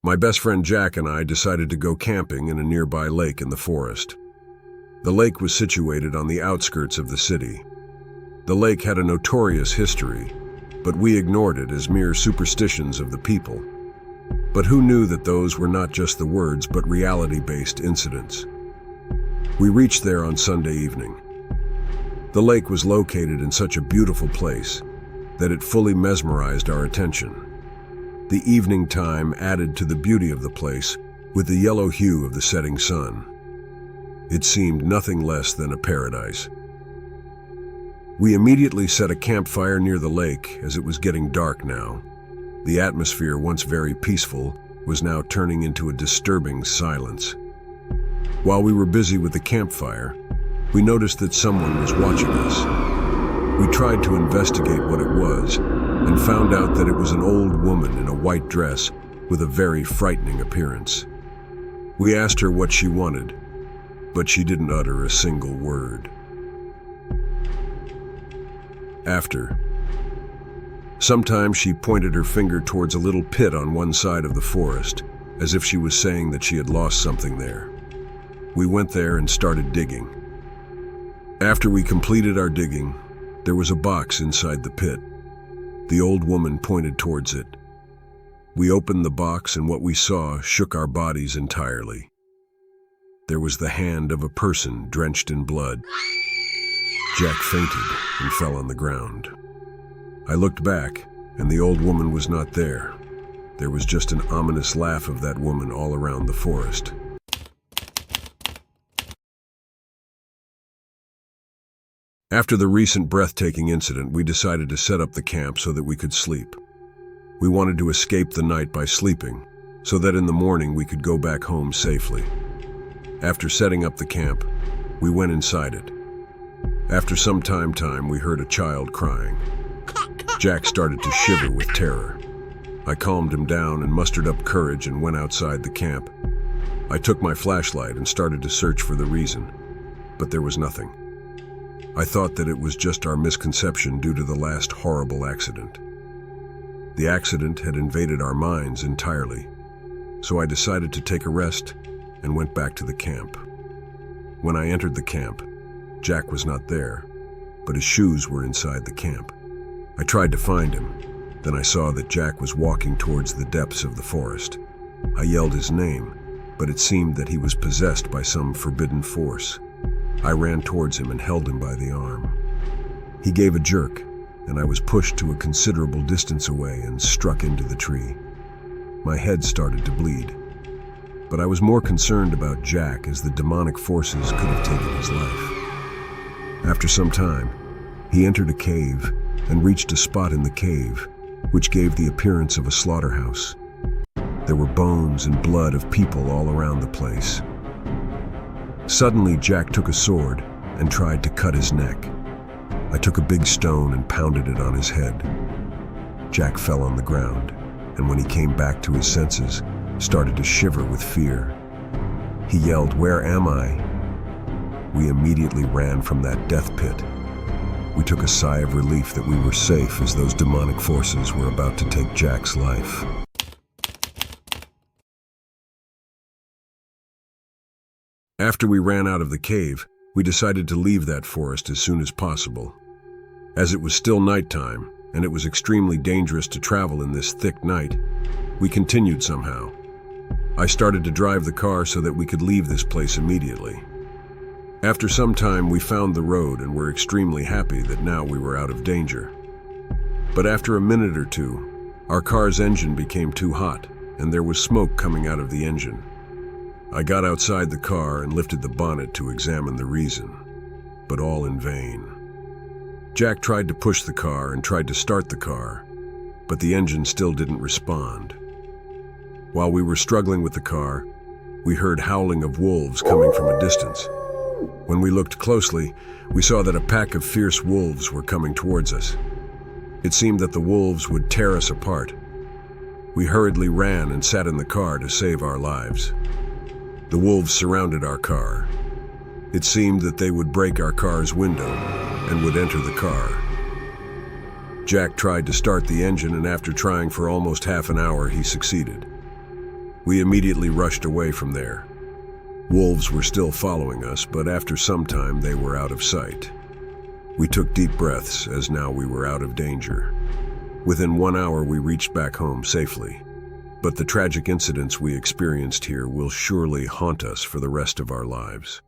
My best friend Jack and I decided to go camping in a nearby lake in the forest. The lake was situated on the outskirts of the city. The lake had a notorious history, but we ignored it as mere superstitions of the people. But who knew that those were not just the words, but reality-based incidents? We reached there on Sunday evening. The lake was located in such a beautiful place that it fully mesmerized our attention. The evening time added to the beauty of the place with the yellow hue of the setting sun. It seemed nothing less than a paradise. We immediately set a campfire near the lake as it was getting dark now. The atmosphere, once very peaceful, was now turning into a disturbing silence. While we were busy with the campfire, we noticed that someone was watching us. We tried to investigate what it was and found out that it was an old woman in a white dress with a very frightening appearance. We asked her what she wanted, but she didn't utter a single word. Sometimes she pointed her finger towards a little pit on one side of the forest, as if she was saying that she had lost something there. We went there and started digging. After we completed our digging, there was a box inside the pit. The old woman pointed towards it. We opened the box and what we saw shook our bodies entirely. There was the hand of a person drenched in blood. Jack fainted and fell on the ground. I looked back, and the old woman was not there. There was just an ominous laugh of that woman all around the forest. After the recent breathtaking incident, we decided to set up the camp so that we could sleep. We wanted to escape the night by sleeping, so that in the morning we could go back home safely. After setting up the camp, we went inside it. After some time, we heard a child crying. Jack started to shiver with terror. I calmed him down and mustered up courage and went outside the camp. I took my flashlight and started to search for the reason, but there was nothing. I thought that it was just our misconception due to the last horrible accident. The accident had invaded our minds entirely, so I decided to take a rest and went back to the camp. When I entered the camp, Jack was not there, but his shoes were inside the camp. I tried to find him. Then I saw that Jack was walking towards the depths of the forest. I yelled his name, but it seemed that he was possessed by some forbidden force. I ran towards him and held him by the arm. He gave a jerk, and I was pushed to a considerable distance away and struck into the tree. My head started to bleed, but I was more concerned about Jack as the demonic forces could have taken his life. After some time, he entered a cave and reached a spot in the cave, which gave the appearance of a slaughterhouse. There were bones and blood of people all around the place. Suddenly, Jack took a sword and tried to cut his neck. I took a big stone and pounded it on his head. Jack fell on the ground, and when he came back to his senses, started to shiver with fear. He yelled, "Where am I?" We immediately ran from that death pit. We took a sigh of relief that we were safe as those demonic forces were about to take Jack's life. After we ran out of the cave, we decided to leave that forest as soon as possible. As it was still nighttime, and it was extremely dangerous to travel in this thick night, we continued somehow. I started to drive the car so that we could leave this place immediately. After some time, we found the road and were extremely happy that now we were out of danger. But after a minute or two, our car's engine became too hot, and there was smoke coming out of the engine. I got outside the car and lifted the bonnet to examine the reason, but all in vain. Jack tried to push the car and tried to start the car, but the engine still didn't respond. While we were struggling with the car, we heard howling of wolves coming from a distance. When we looked closely, we saw that a pack of fierce wolves were coming towards us. It seemed that the wolves would tear us apart. We hurriedly ran and sat in the car to save our lives. The wolves surrounded our car. It seemed that they would break our car's window and would enter the car. Jack tried to start the engine, and after trying for almost half an hour, he succeeded. We immediately rushed away from there. Wolves were still following us, but after some time they were out of sight. We took deep breaths, as now we were out of danger. Within 1 hour we reached back home safely. But the tragic incidents we experienced here will surely haunt us for the rest of our lives.